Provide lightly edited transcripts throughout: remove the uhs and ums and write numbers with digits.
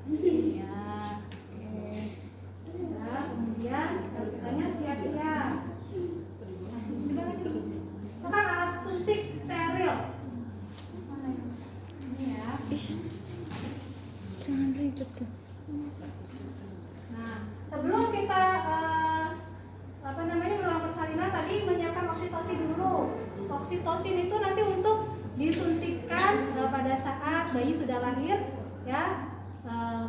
Ya, oke. Nah, kemudian selanjutnya siap-siap. Sekarang alat suntik steril. Ini ya. Jangan ribet tuh. Nah, sebelum kita melakukan persalinan tadi menyiapkan oksitosin dulu. Oksitosin itu nanti untuk disuntikkan pada saat bayi sudah lahir, ya.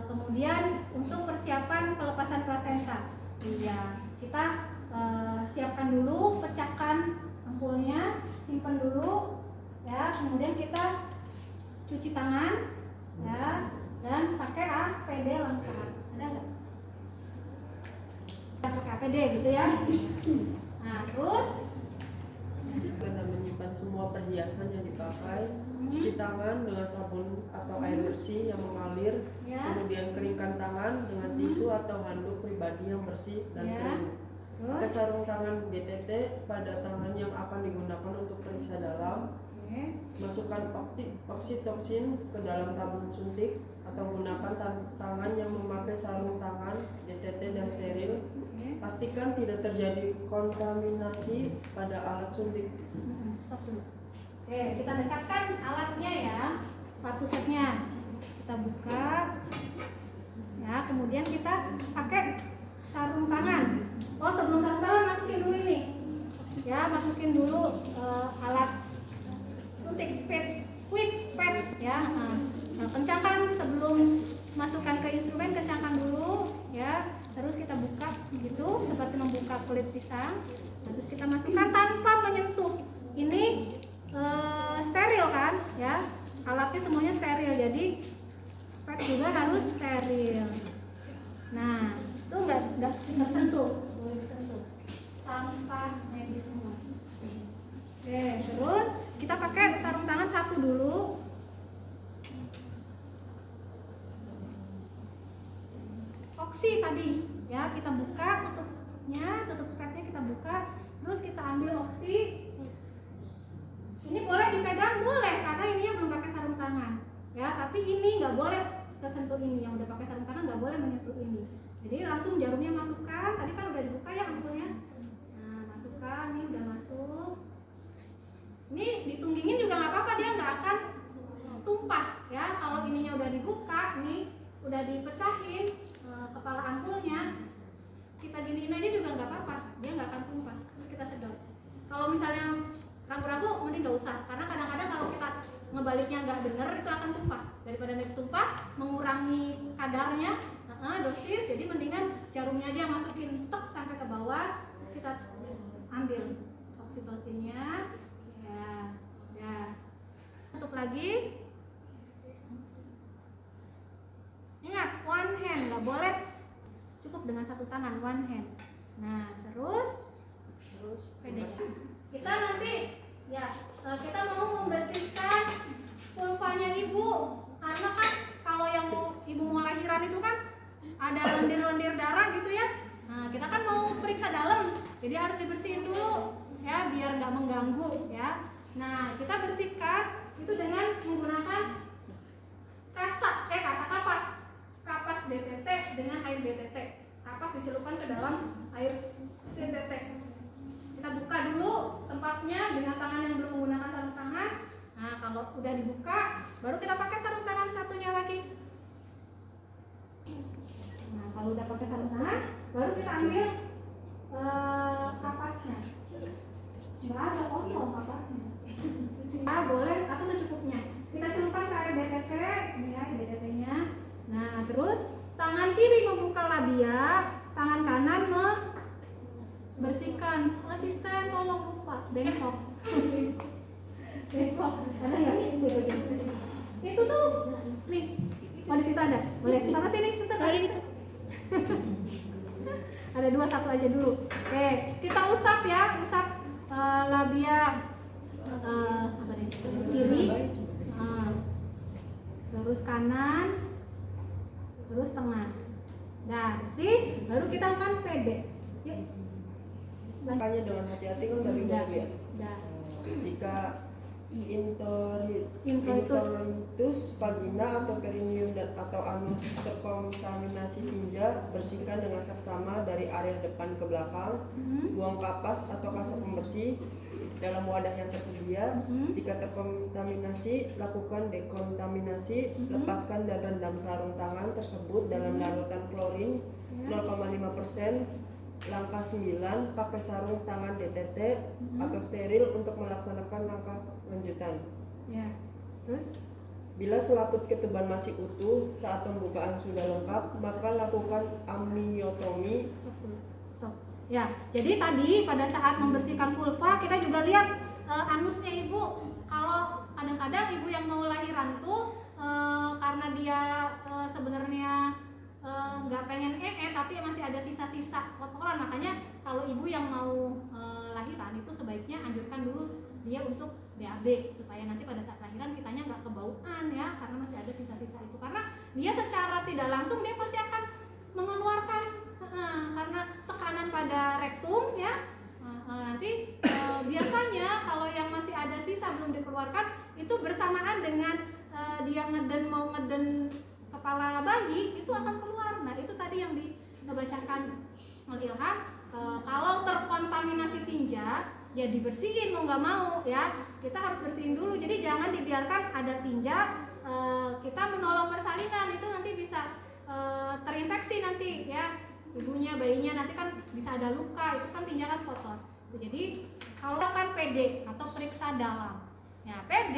Kemudian untuk persiapan pelepasan plasenta. Iya, kita siapkan dulu, pecahkan ampulnya, simpan dulu, ya. Kemudian kita cuci tangan, ya, dan pakai APD lengkap. Ada nggak? Kita pakai APD gitu ya. Nah, terus karena menyimpan semua perhiasan yang dipakai, cuci tangan dengan sabun atau air bersih yang mengalir, ya. kemudian keringkan tangan dengan tisu atau handuk pribadi yang bersih dan Ya. kering. Pakai Terus, sarung tangan GTT pada tangan yang akan digunakan untuk periksa dalam. oke. Masukkan oksitoksin ke dalam tabung suntik atau gunakan tangan yang memakai sarung tangan GTT dan steril. Oke. Pastikan tidak terjadi kontaminasi pada alat suntik. Stop dulu. Oke, kita dekatkan alatnya ya, pusatnya. Kita buka, ya. Kemudian kita pakai sarung tangan. Oh, sebelum sarung tangan masukin dulu ini, ya. Masukin dulu alat suntik squid pad, ya. Nah, kencangkan sebelum masukkan ke instrumen, kencangkan dulu, ya. Terus kita buka begitu seperti membuka kulit pisang. Nah, terus kita masukkan tanpa menyentuh. Ini steril kan, ya. Alatnya semuanya steril, jadi pad juga harus steril. Nah, itu nggak tersentuh, boleh disentuh. Sampah medis semua. Oke, terus kita pakai sarung tangan satu dulu. Oksi tadi, ya, kita buka tutup spatnya kita buka, terus kita ambil oksi. Ini boleh dipegang, boleh, karena ininya belum pakai sarung tangan, ya. Tapi ini nggak boleh kesentuh ini, yang udah pakai sarung tangan nggak boleh menyentuh ini. Jadi langsung jarumnya masukkan, tadi kan udah dibuka ya ampulnya. Nah, masukkan, ini udah masuk. Ini ditunggingin juga nggak apa-apa, dia nggak akan tumpah, ya. Kalau ininya udah dibuka, nih udah dipecahin kepala ampulnya, kita giniin aja juga nggak apa-apa, dia nggak akan tumpah. Terus kita sedot. Kalau misalnya ragu-ragu, mending nggak usah, karena kadang-kadang kalau kita ngebaliknya nggak bener itu akan tumpah. Daripada nanti tumpah, mengurangi kadarnya, dosis, jadi mendingan jarumnya aja masukin stok sampai ke bawah, terus kita ambil oksitosinnya, ya. Tutup lagi. Ingat, one hand, nggak boleh cukup dengan satu tangan, one hand. Nah, terus kita nanti, ya, kita mau membersihkan vulvanya ibu, karena kan kalau yang ibu mau lahiran itu kan ada lendir-lendir darah gitu ya. Nah, kita kan mau periksa dalam, jadi harus dibersihin dulu, ya, biar nggak mengganggu, ya. Nah, kita bersihkan itu dengan menggunakan kapas DTT dengan air DTT. Kapas dicelupkan ke dalam air DTT. Kita buka dulu tempatnya dengan tangan yang belum menggunakan sarung tangan. Nah, kalau udah dibuka, baru kita pakai sarung tangan satunya lagi. Nah, kalau udah pakai sarung tangan, baru kita ambil kapasnya. Nggak ada kosong kapasnya. Boleh atau secukupnya. Kita celupkan ke air DTT, ini ya DTT-nya. Nah, terus tangan kiri membuka labia, tangan kanan membersihkan. Asisten tolong lupa, bengkok. Bengkok. Ada nggak sih? Itu tuh, nih. Oh, di situ ada. Boleh. Taruh sini, kita dari situ. Ada dua, satu aja dulu. Oke, kita usap ya, usap labia kiri, terus kanan, terus tengah. Nah, bersih, baru kita lakukan PD. Yuk. Makanya dengan hati-hati kan dari dulu ya. Jika introitus vagina atau perineum dan atau anus terkontaminasi tinja, bersihkan dengan saksama dari area depan ke belakang. Buang kapas atau kasak pembersih dalam wadah yang tersedia. Jika terkontaminasi, lakukan dekontaminasi. Lepaskan dan rendam sarung tangan tersebut dalam larutan klorin 0,5%. Langkah 9, pakai sarung tangan DTT atau steril untuk melaksanakan langkah lanjutan. Ya. Terus? Bila selaput ketuban masih utuh saat pembukaan sudah lengkap, maka lakukan amniotomi. Stop. Ya, jadi tadi pada saat membersihkan vulva kita juga lihat anusnya ibu. Kalau kadang-kadang ibu yang mau lahiran tuh karena dia sebenarnya nggak pengen tapi masih ada sisa-sisa kotoran, makanya kalau ibu yang mau lahiran itu sebaiknya anjurkan dulu dia untuk BAB supaya nanti pada saat lahiran kitanya nggak kebauan ya, karena masih ada sisa-sisa itu, karena dia secara tidak langsung dia pasti akan mengeluarkan karena tekanan pada rektum ya. Nanti biasanya kalau yang masih ada sisa belum dikeluarkan itu bersamaan dengan dia mau ngeden kepala bayi itu akan keluar. Nah itu tadi yang dibacakan oleh Ilham, kalau terkontaminasi tinja ya dibersihin mau nggak mau ya, kita harus bersihin dulu. Jadi jangan dibiarkan ada tinja, kita menolong persalinan itu nanti bisa terinfeksi nanti ya, ibunya bayinya nanti kan bisa ada luka, itu kan tinja kan kotor. Jadi kalau kan PD atau periksa dalam ya, PD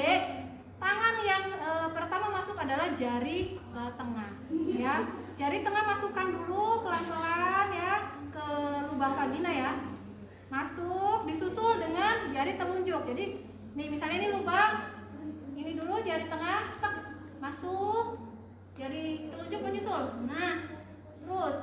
tangan yang pertama masuk adalah jari tengah ya. Jari tengah masukkan dulu pelan-pelan ya ke lubang vagina ya. Masuk, disusul dengan jari telunjuk. Jadi nih misalnya ini lubang, ini dulu jari tengah, tek, masuk, jari telunjuk menyusul. Nah, terus.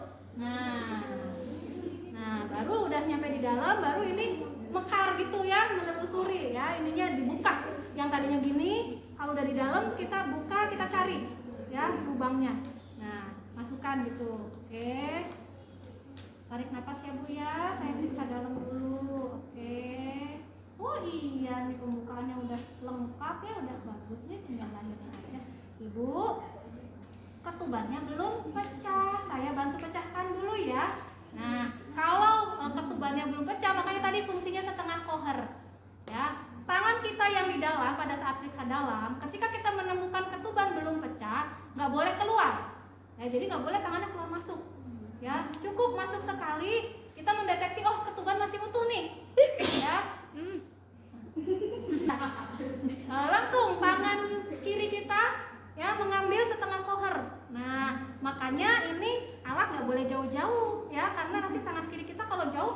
Nah, baru udah nyampe di dalam, baru ini mekar gitu ya, menelusuri ya, ininya dibuka. Yang tadinya gini, kalau udah di dalam kita buka, kita cari ya lubangnya. Nah, masukkan gitu. Oke. Tarik napas ya Bu ya, saya periksa dalam dulu. Oke. Oh iya nih pembukaannya udah lengkap ya, udah bagus nih, tinggal lanjutin aja. Ibu, ketubannya belum pecah, saya bantu pecahkan dulu ya. Nah, kalau ketubannya belum pecah, makanya tadi fungsinya setengah koher ya. Tangan kita yang di dalam pada saat periksa dalam, ketika kita menemukan ketuban belum pecah, nggak boleh keluar ya, jadi nggak boleh tangannya keluar masuk ya, cukup masuk sekali, kita mendeteksi oh ketuban masih utuh nih ya. Langsung tangan kiri kita ya mengambil setengah koher. Nah makanya ini alat nggak boleh jauh-jauh ya, karena nanti tangan kiri kita kalau jauh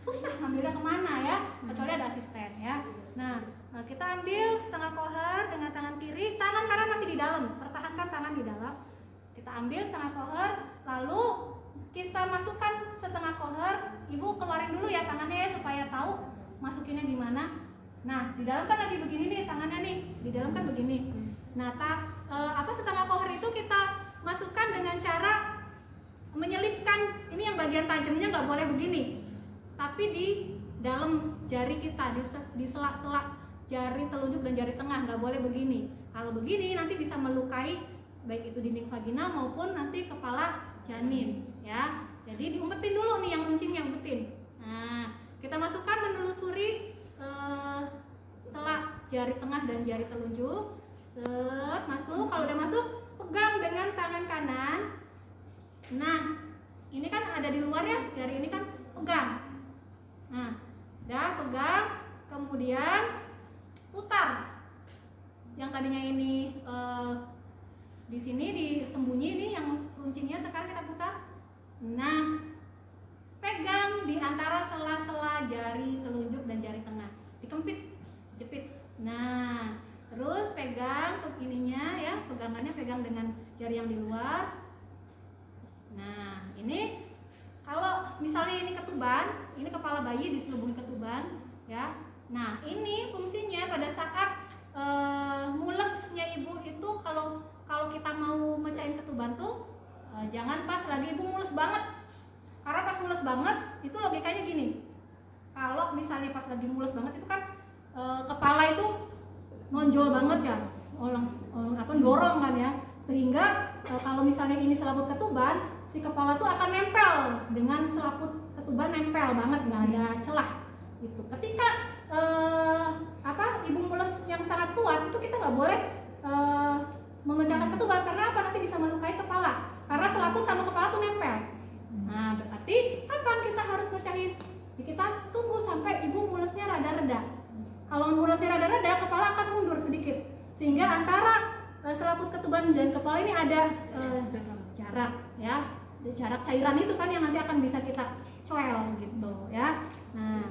susah ngambilnya kemana ya, kecuali ada asisten ya. Nah kita ambil setengah koher dengan tangan kiri, tangan kanan masih di dalam, pertahankan tangan di dalam. Kita ambil setengah koher, lalu kita masukkan setengah koher. Ibu keluarin dulu ya tangannya ya, supaya tahu masukinnya gimana. Nah di dalam kan lagi begini nih tangannya nih, di dalam kan begini. Nah setengah koher itu kita masukkan dengan cara menyelipkan, ini yang bagian tajamnya nggak boleh begini, tapi di dalam jari kita, di sela-sela jari telunjuk dan jari tengah, nggak boleh begini. Kalau begini nanti bisa melukai baik itu dinding vaginal maupun nanti kepala janin ya. Jadi diumpetin dulu nih yang runcingnya, umpetin. Nah kita masukkan menelusuri sela jari tengah dan jari telunjuk. Set, masuk. Kalau udah masuk, pegang dengan tangan kanan. Nah ini kan ada di luar ya, jari ini kan pegang. Nah udah pegang, kemudian putar. Yang tadinya ini di sini disembunyi, ini yang runcingnya sekarang kita putar. Nah pegang di antara sela-sela jari telunjuk dan jari tengah, dikempit, jepit. Nah terus pegang ke ininya ya, pegangannya pegang dengan jari yang di luar. Nah ini kalau misalnya ini ketuban, ini kepala bayi diselubungi ketuban ya. Nah ini fungsinya pada saat mulesnya ibu itu, kalau kita mau mecahin ketuban tuh jangan pas lagi ibu mules banget, karena pas mules banget itu logikanya gini, kalau misalnya pas lagi mules banget itu kan kepala itu nonjol banget ya, dorong kan ya. sehingga kalau misalnya ini selaput ketuban, si kepala tuh akan nempel dengan selaput ketuban, nempel banget, nggak ada celah gitu. Ketika ibu mules yang sangat kuat itu kita nggak boleh memecahkan ketuban, karena apa? Nanti bisa melukai kepala, karena selaput sama kepala tuh nempel. Nah, berarti kapan kita harus mecahin? Ya, kita tunggu sampai ibu mulesnya rada-reda. Kalau mulesnya rada-reda, kepala akan mundur sedikit, sehingga antara selaput ketuban dan kepala ini ada jarak, ya, jarak cairan itu kan yang nanti akan bisa kita coel gitu, ya. Nah,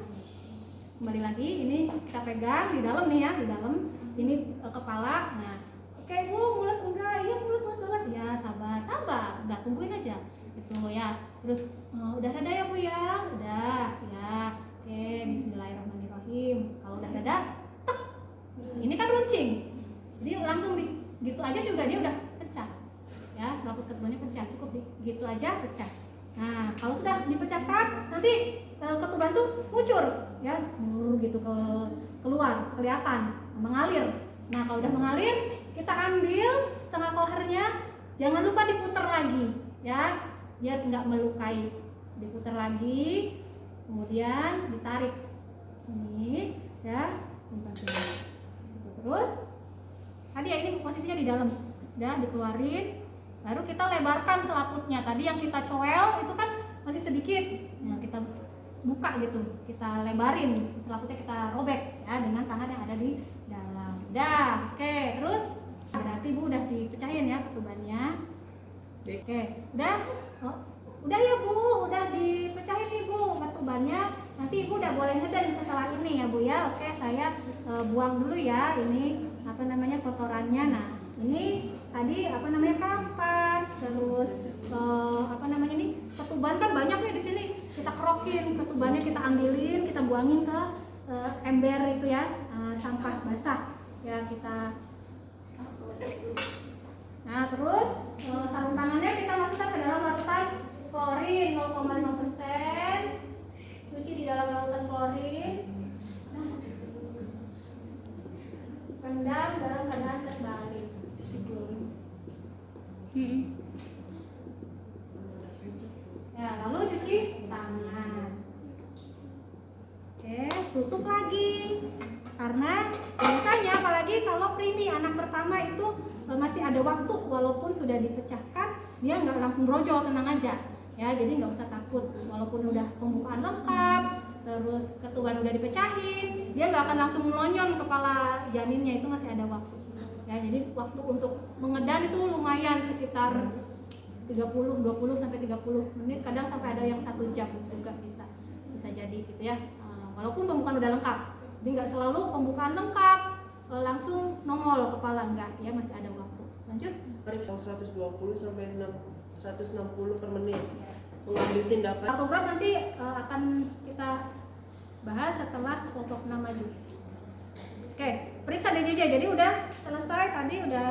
kembali lagi, ini kita pegang di dalam nih ya, di dalam ini kepala. Nah, oke Bu, mules enggak? Iya mules banget. Ya sabar, udah tungguin aja gitu ya. Terus udah reda ya Bu ya? Udah ya. Oke, bismillahirrahmanirrahim. Kalau udah reda, tek. Ini kan runcing, jadi langsung gitu aja juga dia udah pecah ya, selaput ketubannya pecah, cukup gitu aja pecah. Nah, kalau sudah dipecahkan, nanti ketuban tuh ngucur ya, gitu keluar, kelihatan mengalir. Nah, kalau udah mengalir, kita ambil setengah kohernya, jangan lupa diputar lagi ya, biar nggak melukai. Diputar lagi, kemudian ditarik ini ya, simpan sini. Terus tadi ya, ini posisinya di dalam, udah dikeluarin, baru kita lebarkan selaputnya. Tadi yang kita coel itu kan masih sedikit, nah kita buka gitu, kita lebarin selaputnya, kita robek ya dengan tangan yang ada di dalam. Udah, oke. Terus berarti Bu udah dipecahin ya ketubannya. Oke, udah. Oh, udah ya Bu, udah dipecahin nih Bu ketubannya. Nanti Ibu udah boleh ngeden setelah ini ya Bu ya. Oke, saya buang dulu ya ini kotorannya. Nah, ini tadi kampas, terus nih ketuban kan banyak nih di sini. Kita kerokin ketubannya, kita ambilin, kita buangin ke ember itu ya, sampah basah ya kita. Nah, terus sarung tangannya kita masukkan ke dalam larutan klorin 0,5%. Cuci di dalam larutan klorin. Rendam dalam keadaan terbalik. Ya, lalu cuci tangan. Oke, tutup lagi. Karena biasanya apalagi kalau preemie anak pertama itu masih ada waktu, walaupun sudah dipecahkan, dia nggak langsung brojol, tenang aja. Ya, jadi nggak usah takut. Walaupun udah pembukaan lengkap, terus ketuban udah dipecahin, dia nggak akan langsung melonyon kepala janinnya, itu masih ada waktu. Ya, jadi waktu untuk mengedan itu lumayan, sekitar 20 sampai 30 menit, kadang sampai ada yang 1 jam juga bisa jadi gitu ya. Walaupun pembukaan udah lengkap, jadi nggak selalu pembukaan lengkap langsung nongol kepala, enggak ya, masih ada waktu. Lanjut. 120 sampai 160 per menit. Mengambil tindakan. Kartograf nanti akan kita bahas setelah kelompok 6 maju. Oke, periksa DJJ. Jadi udah selesai tadi, udah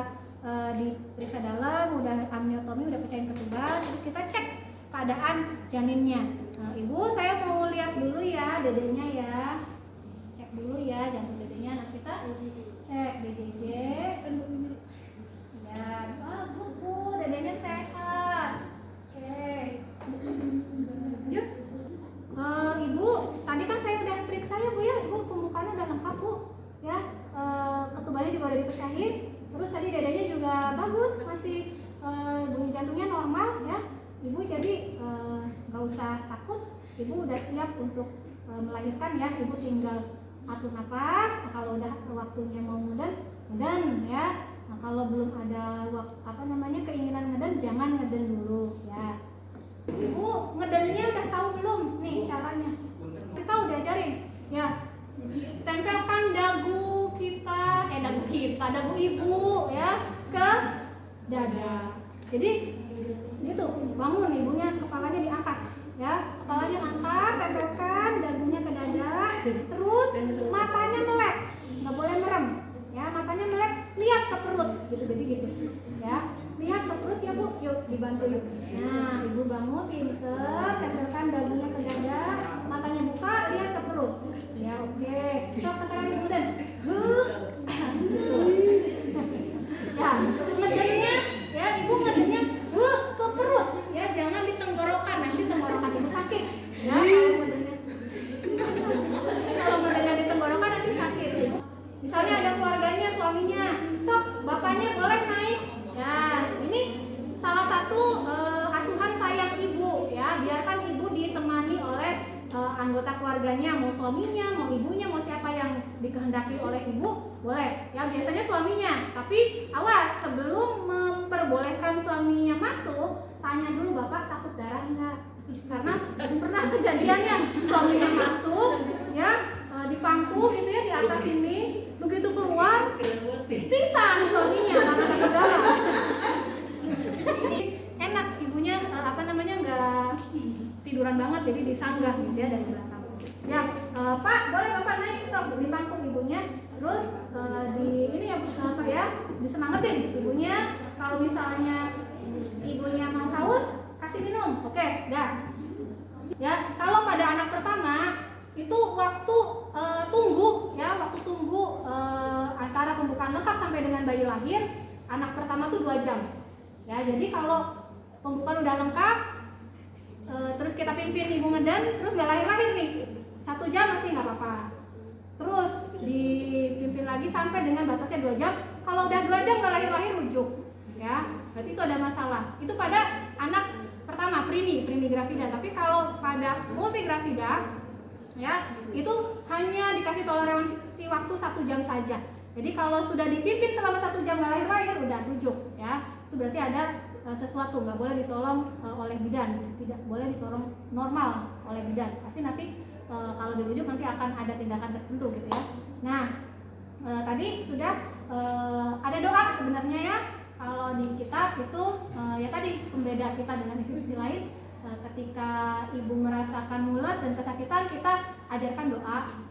diperiksa dalam, udah amniotomi, udah pecahin ketuban. Terus kita cek keadaan janinnya. Nah, Ibu, saya mau lihat dulu ya dedenya ya. Cek dulu ya jantung dedenya. Nah, kita cek DJJ. Ya, bagus Bu, dedenya sehat. Oke. Yuk. Ibu, tadi kan saya udah periksa ya Bu ya. Ibu pembukaannya udah lengkap Bu. Ya, ketubannya juga udah dipecahin. Terus tadi dadanya juga bagus, masih bunyi jantungnya normal ya. Ibu jadi nggak usah takut. Ibu udah siap untuk melahirkan ya. Ibu tinggal atur nafas. Nah, kalau udah waktunya mau ngeden ya. Nah, kalau belum ada keinginan ngeden, jangan ngeden dulu ya. Ibu ngedennya udah tahu belum nih caranya? Kita udah diajarin ya. Tempelkan dagu dagu ibu ya ke dada. Jadi gitu, bangun ibunya, kepalanya diangkat ya, kepalanya angkat, tempelkan dagunya ke dada, terus matanya melek, nggak boleh merem ya, matanya melek, lihat ke perut gitu, jadi gitu ya, lihat ke perut ya Bu, yuk dibantu yuk. Nah, ibu bangun pinter, tempelkan dagunya ke dada, matanya buka, lihat ke perut ya. Oke, sok sekarang ibu dan ya, ngedennya anggota keluarganya, mau suaminya, mau ibunya, mau siapa yang dikehendaki oleh ibu, boleh. Ya biasanya suaminya, tapi awas sebelum memperbolehkan suaminya masuk, tanya dulu bapak takut darah enggak? Karena pernah kejadiannya suaminya masuk, ya di pangku gitu ya di atas ini, begitu keluar pingsan suaminya karena takut darah. Enak ibunya nggak tiduran banget, jadi disanggah gitu ya dari belakang. Ya Pak, boleh bapak naik sok di pangku ibunya, terus disemangatin ibunya. Kalau misalnya ibunya mau haus, kasih minum, oke, dah. Ya kalau pada anak pertama itu waktu tunggu antara pembukaan lengkap sampai dengan bayi lahir, anak pertama tuh 2 jam. Ya jadi kalau pembukaan udah lengkap, terus kita pimpin ibu ngeden, terus nggak lahir nih, 1 jam masih nggak apa-apa. Terus dipimpin lagi sampai dengan batasnya 2 jam. Kalau udah 2 jam nggak lahir rujuk, ya berarti itu ada masalah. Itu pada anak pertama primi gravida. Tapi kalau pada multigravida, ya itu hanya dikasih toleransi waktu 1 jam saja. Jadi kalau sudah dipimpin selama 1 jam nggak lahir udah rujuk, ya itu berarti ada sesuatu, nggak boleh ditolong oleh bidan, tidak boleh ditolong normal oleh bidan. Pasti nanti kalau dirujuk nanti akan ada tindakan tertentu gitu ya. Nah tadi sudah ada doa sebenarnya ya. Kalau di kitab itu ya tadi pembeda kita dengan institusi lain, ketika ibu merasakan mules dan kesakitan, kita ajarkan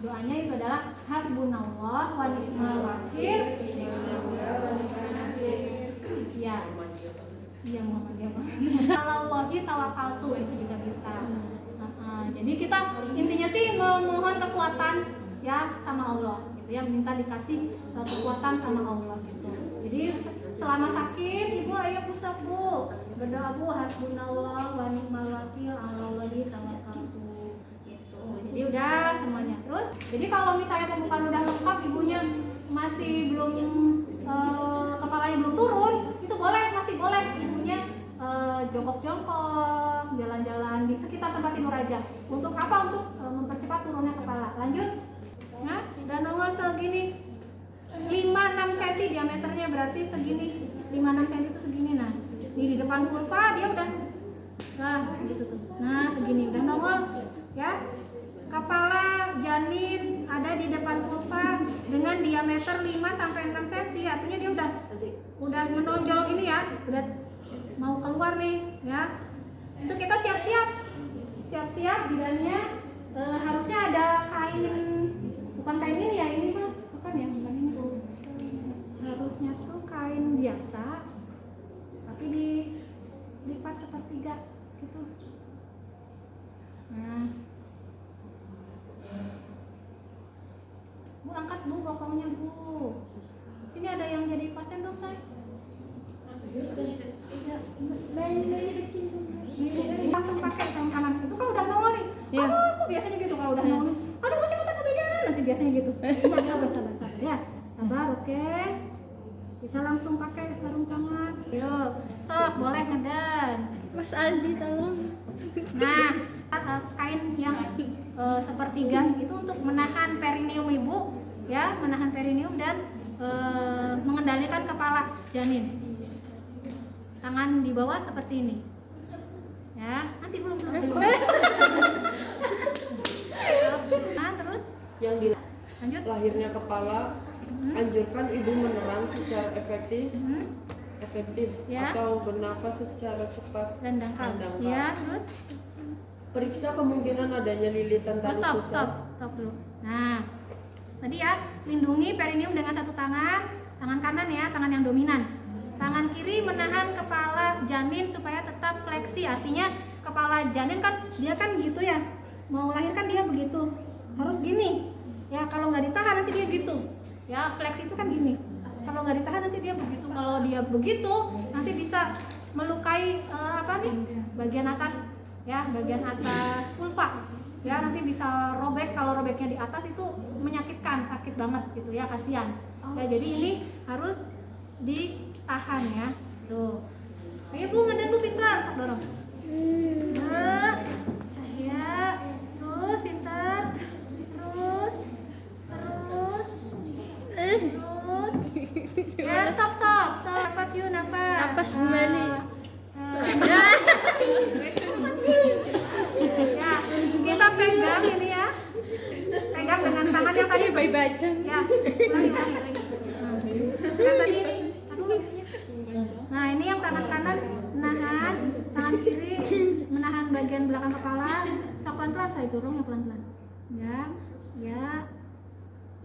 doanya itu adalah hasbunallah wa ni'mal wakil. Iya Muhammadiyah. Alallahi tawakkaltu itu juga bisa. Jadi kita intinya sih memohon kekuatan ya sama Allah gitu ya, minta dikasih kekuatan sama Allah gitu. Jadi selama sakit ibu ayo pusat bu, berdoa bu, hasbunallah wa ni'mal wakil, alallahi tawakkaltu gitu. Jadi udah semuanya. Terus jadi kalau misalnya pembukaan udah lengkap, ibunya masih belum kepalanya belum turun, itu masih boleh ibunya jongkok-jongkok, jalan-jalan di sekitar tempat tidur aja. Untuk apa? Untuk mempercepat turunnya kepala. Lanjut. Nah, dan nomor segini 5-6 cm diameternya, berarti segini 5-6 cm itu segini. Nah, di depan vulva dia udah gitu tuh. Nah, segini udah nongol ya. Kepala janin ada di depan vulva dengan diameter 5-6 cm, artinya dia udah menonjol ini ya, udah mau keluar nih ya. Itu kita siap-siap bidannya harusnya ada kain, bukan kain ini ya, ini mas bukan ini harusnya tuh kain biasa tapi dilipat sepertiga gitu. Nah bu, angkat bu bokongnya bu, sini ada yang jadi pasien dong saya. Langsung pakai tangan kanan, itu kan udah nongol nih. Aduh biasanya gitu kalau udah nongol, aduh mau cepetan ke bidan, nanti biasanya gitu. Sabar ya, sabar, oke. Kita langsung pakai sarung tangan. Yuk, sok boleh ngeden. Mas Aldi tolong. Nah, kain yang sepertiga itu untuk menahan perineum ibu, ya, menahan perineum dan mengendalikan kepala janin. Tangan di bawah seperti ini, ya. Nanti belum. Nah, terus Yang di lanjut. lahirnya kepala, anjurkan ibu menerang secara efektif Ya. atau bernafas secara cepat Dan dangkal. Ya, terus periksa kemungkinan adanya lilitan tali pusat. Stop dulu. Nah, tadi ya, lindungi perineum dengan satu tangan kanan ya, tangan yang dominan. Tangan kiri menahan kepala janin supaya tetap fleksi. Artinya kepala janin kan dia kan gitu ya, mau lahir kan dia begitu, harus gini. Ya kalau nggak ditahan nanti dia gitu. Ya fleksi itu kan gini. Kalau nggak ditahan nanti dia begitu. Kalau dia begitu nanti bisa melukai bagian atas ya, bagian atas vulva. Ya nanti bisa robek. Kalau robeknya di atas itu menyakitkan, sakit banget gitu ya, kasihan. Ya jadi ini harus ditahan ya. Tuh. Ayo bu, ngeden bu, pintar, sok dorong. Nah, ya, terus pintar. Ya, kita pegang ini ya. Pegang dengan tangan yang tadi. Bayi bajang. Ya, ulangi lagi. Yang tadi ini. Nah, ini yang tangan kanan menahan, tangan kiri menahan bagian belakang kepala. Sok pelan-pelan, saya turun ya pelan-pelan.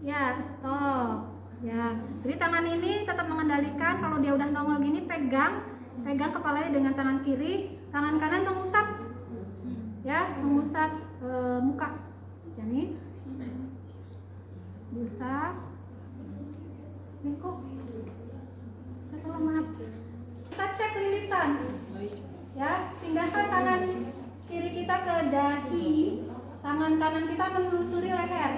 Ya, stop. Ya, jadi tangan ini tetap mengendalikan. Kalau dia udah nongol gini, pegang kepalanya dengan tangan kiri, tangan kanan mengusap, ya, mengusap muka. Jadi, diusap. Ini kok setelah maaf. Kita cek lilitan. Ya, pindahkan tangan kiri kita ke dahi, tangan kanan kita menelusuri leher.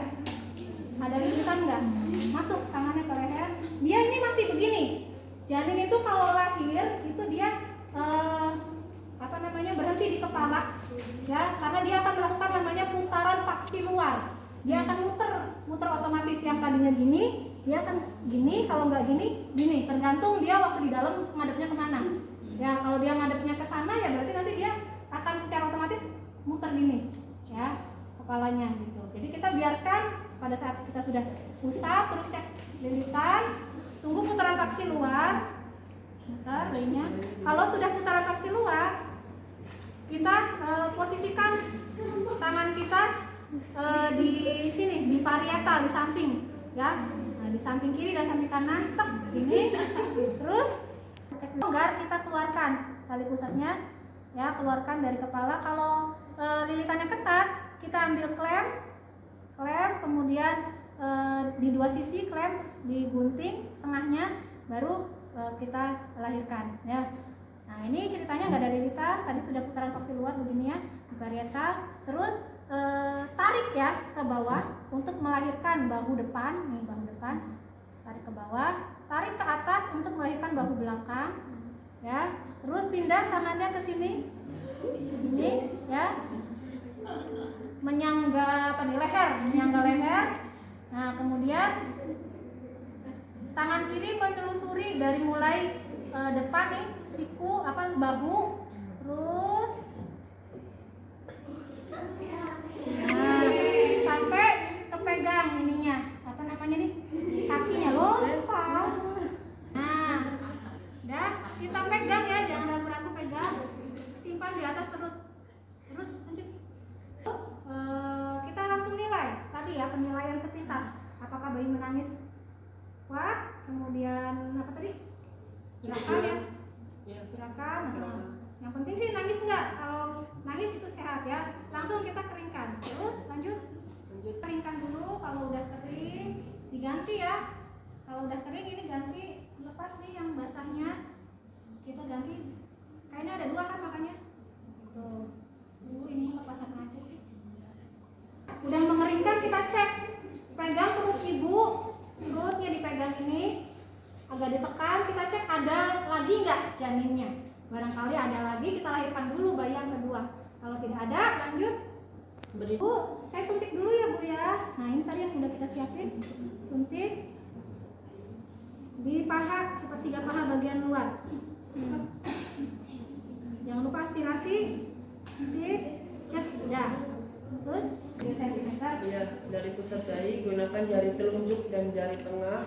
Ada lilitan nggak? Masuk tangannya ke leher. Dia ini masih begini. Janin itu kalau lahir itu dia berhenti di kepala, ya, karena dia akan melakukan namanya putaran paksi luar. Dia akan muter otomatis. Yang tadinya gini, dia akan gini. Kalau nggak gini, gini. Tergantung dia waktu di dalam ngadepnya kemana. Ya, kalau dia ngadepnya ke sana, ya berarti nanti dia akan secara otomatis muter gini, ya, kepalanya gitu. Jadi kita biarkan pada saat kita sudah usap, terus cek lilitan, tunggu putaran paksi luar. Muter lainnya. Kalau sudah putaran paksi luar, kita posisikan tangan kita di sini, di parietal, di samping, ya. Nah, di samping kiri dan samping kanan, tek, ini. Terus longgar, kita keluarkan tali pusatnya, ya, keluarkan dari kepala. Kalau lilitannya ketat, kita ambil klem, kemudian di dua sisi klem, terus digunting tengahnya, baru kita lahirkan, ya. Nah, ini ceritanya nggak ada lilitan, tadi sudah putaran paksi luar begini ya, di parietal. Terus tarik ya ke bawah untuk melahirkan bahu depan, nih bahu depan, tarik ke bawah, tarik ke atas untuk melahirkan bahu belakang, ya. Terus pindah tangannya ke sini, ini, ya, menyangga leher. Nah, kemudian tangan kiri menelusuri dari mulai depan nih, siku, bahu, terus nah, sampai kepegang ininya, nih, kakinya loh, lepas. Nah, udah, kita pegang ya, jangan ragu-ragu pegang, simpan di atas terus lanjut. Kita langsung nilai tadi ya, penilaian sepintas. Apakah bayi menangis kuat, kemudian apa tadi, gerakan ya, gerakan. Nah, yang penting sih nangis enggak. Kalau nangis itu sehat ya. Langsung kita keringkan. Terus lanjut keringkan dulu. Kalau udah kering diganti ya. Kalau udah kering ini ganti, lepas nih yang basahnya, kita ganti. Kayaknya ada dua kan makanya. Tuh. Ini lepasan aja sih. Udah mengeringkan, kita cek. Pegang perut ibu, perutnya dipegang ini, agak ditekan, kita cek ada lagi nggak janinnya. Barangkali ada lagi, kita lahirkan dulu bayi yang kedua. Kalau tidak ada, lanjut. Bu, saya suntik dulu ya Bu ya. Nah, ini tadi yang udah kita siapin. Suntik di paha, sepertiga paha bagian luar. Jangan lupa aspirasi. Suntik, udah. Terus 3 cm. Iya, dari pusat bayi gunakan jari telunjuk dan jari tengah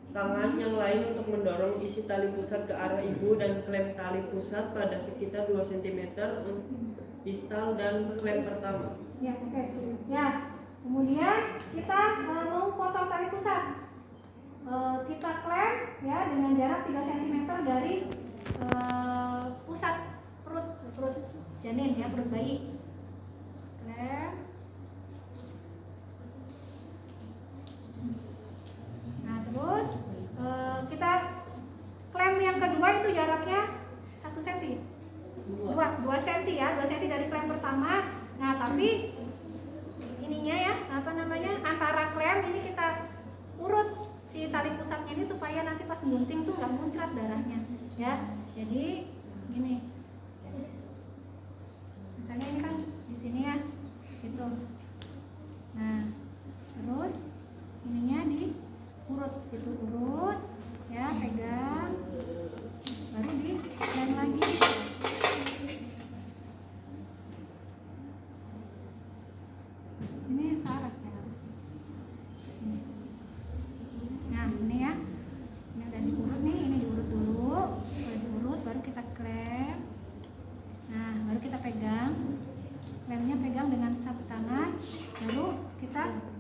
tangan yang lain untuk mendorong isi tali pusat ke arah ibu dan klem tali pusat pada sekitar 2 cm distal dan klem pertama. Ya, oke. Ya, kemudian kita mau potong tali pusat. Kita klem ya dengan jarak 3 cm dari pusat perut janin ya, perut bayi. Klem. Nah, terus kita klem yang kedua itu jaraknya 1 cm. 2 cm ya, 2 cm dari klem pertama. Nah, tapi ininya ya, antara klem ini kita urut si tali pusatnya ini supaya nanti pas gunting tuh nggak muncrat darahnya ya. Jadi gini. Misalnya ini kan di sini ya. Gitu. Nah, terus ininya diurut gitu, urut ya, pegang, baru di lem lagi.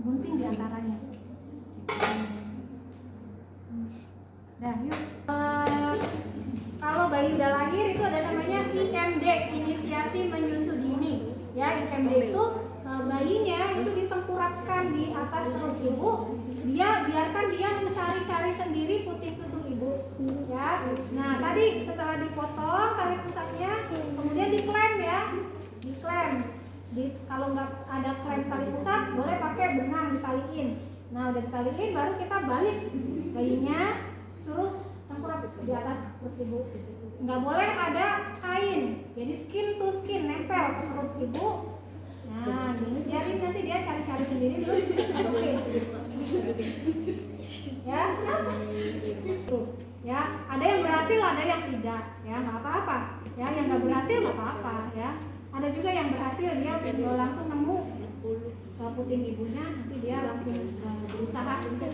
gunting di antaranya. Nah, yuk. Kalau bayi udah lahir itu ada namanya IMD, inisiasi menyusu dini. Ya, IMD itu bayinya itu ditengkurapkan di atas perut ibu. Biarkan dia mencari-cari sendiri putih susu ibu. Ya. Nah, tadi setelah dipotong tali pusatnya, kemudian diklem ya. Diklem. Kalau nggak ada klem tali pusat, boleh pakai benang ditaliin. Nah, udah ditaliin baru kita balik bayinya, suruh tengkurap di atas perut ibu. Nggak boleh ada kain, jadi skin to skin nempel ke perut ibu. Nah, gini biarin nanti dia cari-cari sendiri terus masukin. Ya, ya, ada yang berhasil, ada yang tidak. Ya, nggak apa-apa. Ya, yang nggak berhasil nggak apa-apa. Ya, ada juga yang berhasil dia langsung nemu puting ibunya, nanti dia langsung berusaha untuk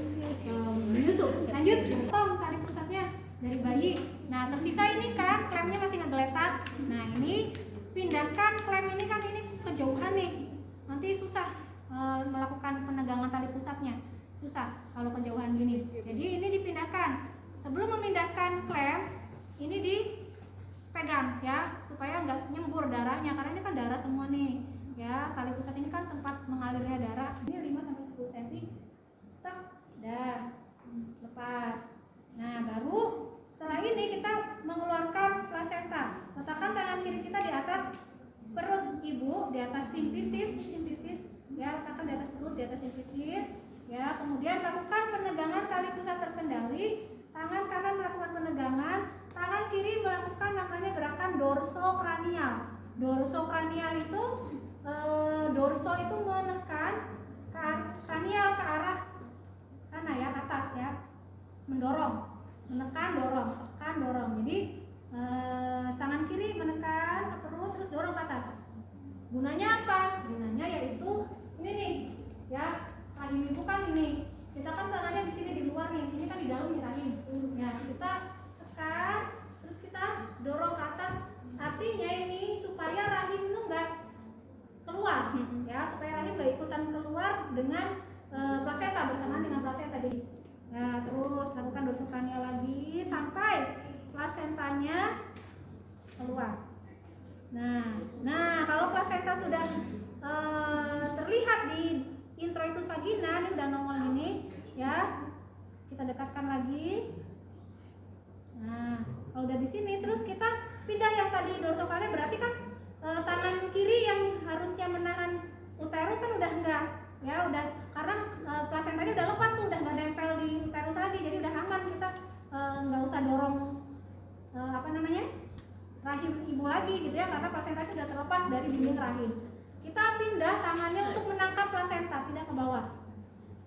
menyusu. Lanjut, potong tali pusatnya dari bayi. Nah, tersisa ini kan klemnya masih ngegeletak. Nah, ini pindahkan klem ini kan ini kejauhan nih. Nanti susah melakukan penegangan tali pusatnya. Susah kalau kejauhan gini. Jadi ini dipindahkan. Sebelum memindahkan klem, ini dipegang ya supaya nggak nyembur darahnya karena ini kan darah semua nih. Ya, tali pusat ini kan tempat mengalirnya darah. Ini 5-10 cm. Tak, dah. Lepas. Nah, baru setelah ini kita mengeluarkan plasenta. Letakkan tangan kiri kita di atas perut ibu, di atas simfisis, ya, letakkan di atas perut, di atas simfisis. Ya, kemudian lakukan penegangan tali pusat terkendali. Tangan kanan melakukan penegangan, tangan kiri melakukan namanya gerakan dorsokranial. Dorsokranial itu dorso itu menekan kranial ke arah sana ya, atas ya, mendorong, menekan, dorong, tekan, dorong. Jadi tangan kiri menekan ke perut terus dorong ke atas. Gunanya apa? Gunanya yaitu ini nih, ya, rahim ibu kan ini. Kita kan tangannya di sini di luar nih, sini kan di dalam nih rahim. Ya, kita tekan, terus kita dorong ke atas. Artinya ini supaya rahim itu enggak keluar, ya, supaya rahim enggak ikutan keluar dengan plasenta, bersamaan dengan plasenta. Jadi, nah, terus lakukan dorsokranial lagi sampai plasentanya keluar. Nah, kalau plasenta sudah terlihat di introitus vagina, ini udah nongol ini, ya, kita dekatkan lagi. Nah, kalau udah di sini, terus kita pindah yang tadi dorsokranial, berarti kan tangan kiri yang harusnya menahan uterus kan udah enggak, ya, udah, karena plasentanya udah lepas tuh, udah nggak nempel di uterus lagi, jadi udah aman, kita nggak usah dorong rahim ibu lagi gitu ya, karena plasentanya sudah terlepas dari dinding rahim. Kita pindah tangannya untuk menangkap plasenta, pindah ke bawah.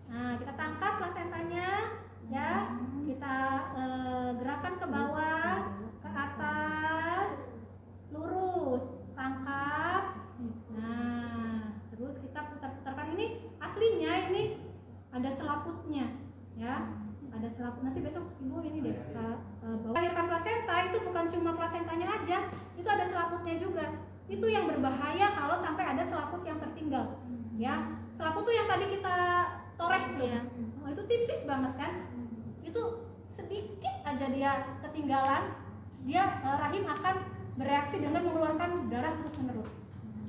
Nah, kita tangkap plasentanya, ya, kita gerakan ke bawah, ke atas, lurus, tangkap. Nah, terus kita putar-putarkan. Ini aslinya ini ada selaputnya, ya, ada selaput. Nanti besok ibu ini deh melahirkan plasenta itu bukan cuma plasentanya aja, itu ada selaputnya juga. Itu yang berbahaya kalau sampai ada selaput yang tertinggal, ya. Selaput tuh yang tadi kita toreh tuh, ya. Oh, itu tipis banget kan, itu sedikit aja dia ketinggalan, dia rahim akan bereaksi dengan mengeluarkan darah terus menerus.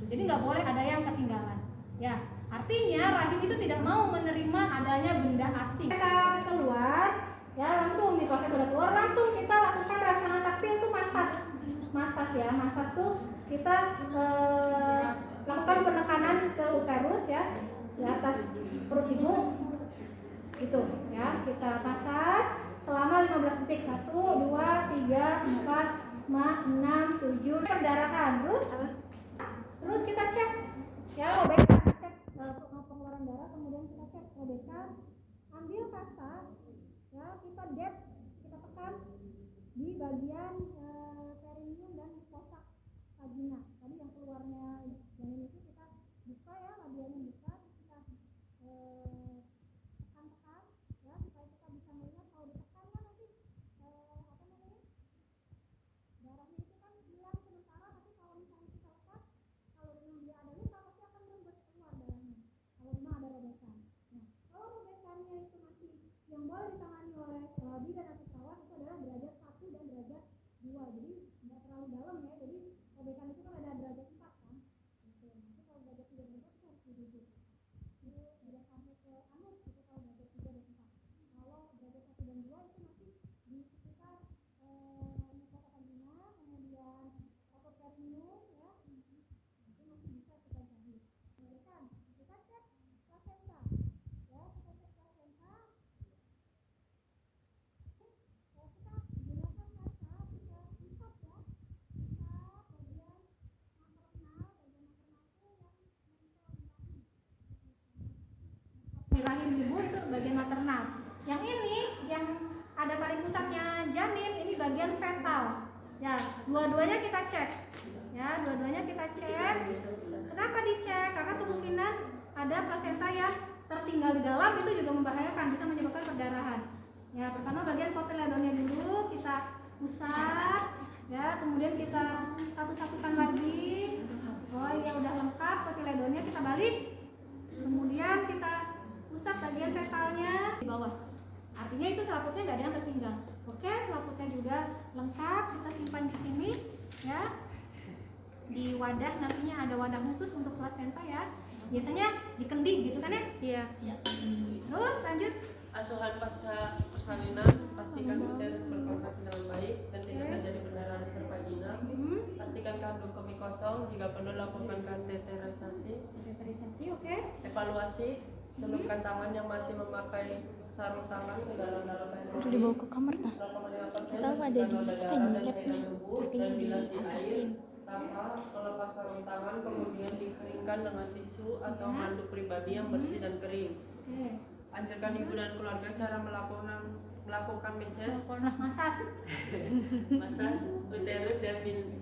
Jadi nggak boleh ada yang ketinggalan, ya. Artinya rahim itu tidak mau menerima adanya benda asing. Kita keluar, ya, langsung nih, kalau sudah keluar langsung kita lakukan rangsangan taktil tuh masas ya, masas tuh kita lakukan penekanan ke uterus ya, di atas perut ibu itu ya, kita masas selama 15 detik. 1, 2, 3, 4, 5, 6, 7 perdarahan. Terus kita cek ya, robekan, cek pengeluaran darah, kemudian kita cek robekan, ambil kasa ya, kita dep, kita tekan di bagian perineum dan kosak vagina. Tadi yang keluarnya yang ini tuh kita buka ya, labialnya buka, kita tekan-tekan ya, supaya kita bisa melihat. Kalau ditekan kan nanti darahnya itu kan hilang sementara, tapi kalau misalnya kita lepas, kalau memang dia ada luka pasti akan merembes keluar darahnya, kalau memang ada robekan. bagian fetal. Ya, dua-duanya kita cek. Ya, dua-duanya kita cek. Kenapa dicek? Karena kemungkinan ada plasenta yang tertinggal di dalam, itu juga membahayakan, bisa menyebabkan perdarahan. Ya, pertama bagian kotiledonnya dulu kita usap, ya, kemudian kita satu-satukan lagi. Oh iya, udah lengkap kotiledonnya, kita balik. Kemudian kita usap bagian fetalnya di bawah. Artinya itu selaputnya nggak ada yang tertinggal. Oke, selaputnya juga lengkap, kita simpan di sini, ya. Di wadah, nantinya ada wadah khusus untuk plasenta ya. Biasanya di kendi gitu kan ya? Iya. Terus lanjut. Asuhan pasca persalinan, pastikan uterus berkontraksi dengan baik dan tidak terjadi perdarahan servagina. Pastikan kandung kemih kosong, jika perlu lakukan kateterisasi. Oke. Evaluasi, celupkan tangan yang masih memakai sarung tangan ke dalam air. Udah dibawa ke kamar tak? 0,5% Tahu ada di darah apa dan di labnya, cairan tubuh tapi dan ini bilas di air diatasin. tanpa melepas sarung tangan, kemudian dikeringkan dengan tisu atau handuk pribadi yang bersih dan kering. Anjurkan ibu dan keluarga cara melakukan meses, masas uterus dan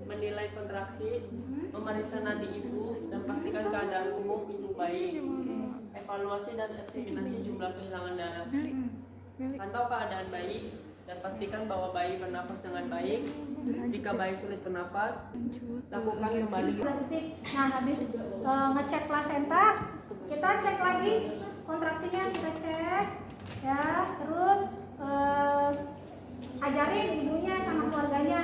menilai kontraksi, memeriksa nadi ibu dan pastikan keadaan umum ibu baik. Evaluasi dan estimasi jumlah kehilangan darah. Pantau keadaan bayi dan pastikan bahwa bayi bernapas dengan baik. Jika bayi sulit bernapas, lakukan kembali. Nah, habis ngecek plasenta, kita cek lagi kontraksinya, kita cek ya. Terus ajarin ibunya sama keluarganya,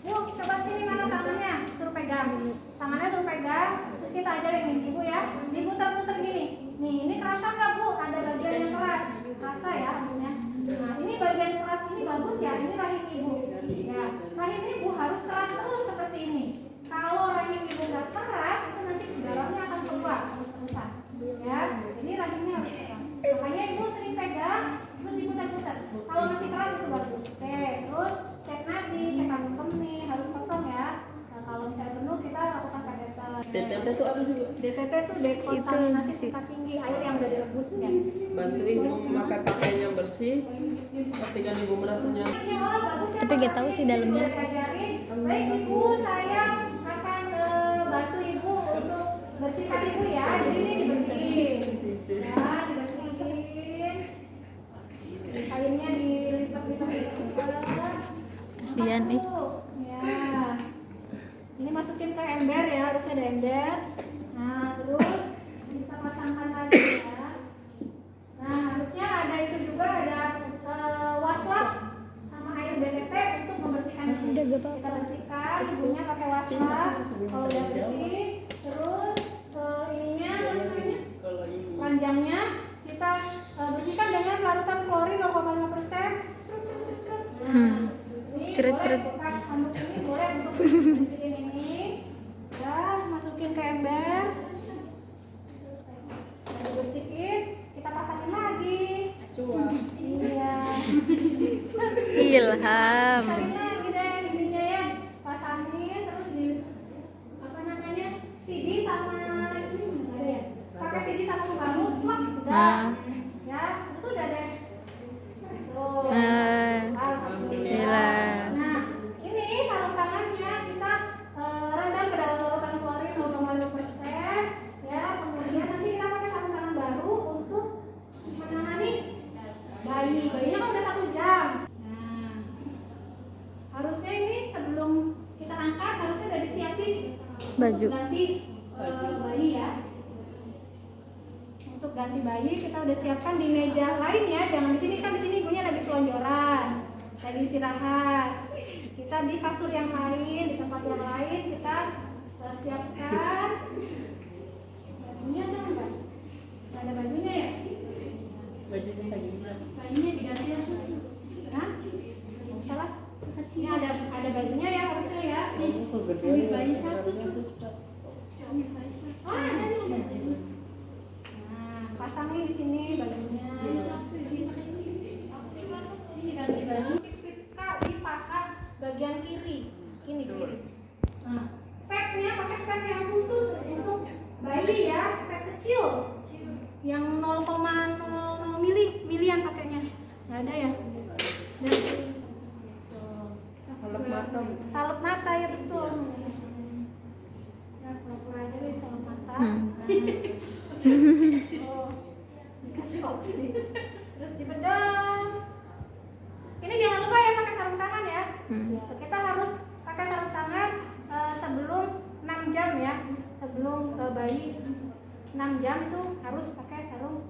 Bu, coba sini mana tangannya, suruh pegang tangannya, suruh pegang. Terus kita ajarin nih ibu ya, diputar-putar gini. Nih, ini kerasa nggak Bu? Ada bagian yang keras, kerasa ya harusnya. Nah, ini bagian keras ini bagus ya, ini rahim ibu. Ya, rahim ibu harus keras terus seperti ini. Kalau rahim ibu nggak keras, itu nanti darahnya akan keluar terus-terusan. Ya, jadi rahimnya harus keras. Makanya ibu sering pegang, terus diputar-putar. Kalau masih keras itu bagus. Oke, terus cek nadi, cek kandung kemih, harus kosong ya. Nah, kalau misalnya penuh, kita lakukan kateter. DTT itu apa sih? DTT itu dekontaminasi tingkat tinggi, air yang udah direbus ya. Bantu ibu memakai pakaian yang bersih. Pastikan ibu merasa nyaman. Tapi gak tahu sih dalamnya. Baik ibu, saya akan bantu ibu untuk bersihkan ibu ya. Jadi ini dibersihin. Ya, dibersihin. Kainnya dilipat-lipat. Kasihan nih. Ya. Ini masukin ke ember ya, harusnya ada ember. Nah, terus kita pasangkan lagi ya. Nah, harusnya ada itu juga, ada waslap sama air DTT untuk membersihkan ibu. Udah gak apa-apa. Kita bersihkan ibunya pakai waslap. Kalau udah bersih, terus ininya apa namanya? Panjangnya kita bersihkan dengan larutan klorin 0,5%. Cerut-cerut. Bekas handuk ini boleh untuk bersihin ini. Ya, masukin ke ember. Bersihin, kita pasangin lagi. Iya. Ilham. Pasangin lagi deh ininya ya. Pasangin terus di apa namanya? CD sama ini ada ya. Pakai CD sama pembalut, plak, udah. Ya, itu udah deh. Tuh. Alhamdulillah. Nah, ini sarung tangannya kita rendam ke dalam larutan klorin 0,5%. Ya, kemudian nanti kita pakai sarung tangan baru untuk menangani bayi. Bayinya kan udah 1 jam. Nah, harusnya ini sebelum kita angkat harusnya udah disiapin Baju. untuk ganti bayi ya. Untuk ganti bayi kita udah siapkan di meja lain ya, jangan di sini, kan di sini ibunya lagi selonjoran, lagi istirahat. Kita di kasur yang lain, di tempat yang lain kita siapkan bajunya. Ada nggak? Ada bajunya ya? Bajunya segini. Bajunya diganti ya? Hah? Nggak usah lah. Ini ada bajunya ya harusnya ya. Ambil bayi satu. Oh ada nih baju. Nah, pasangin di sini bajunya. Ini ganti baju. Di paha bagian kiri. Ini kiri. Nah, speknya pakai spek yang khusus untuk bayi ya, spek kecil. Yang 0,00 milian pakainya. Nggak ada ya? Dan Oh, dikasih opsi. Terus dibedong. Ini jangan lupa ya pakai sarung tangan ya. Kita harus pakai sarung tangan sebelum 6 jam ya. Sebelum bayi 6 jam itu harus pakai sarung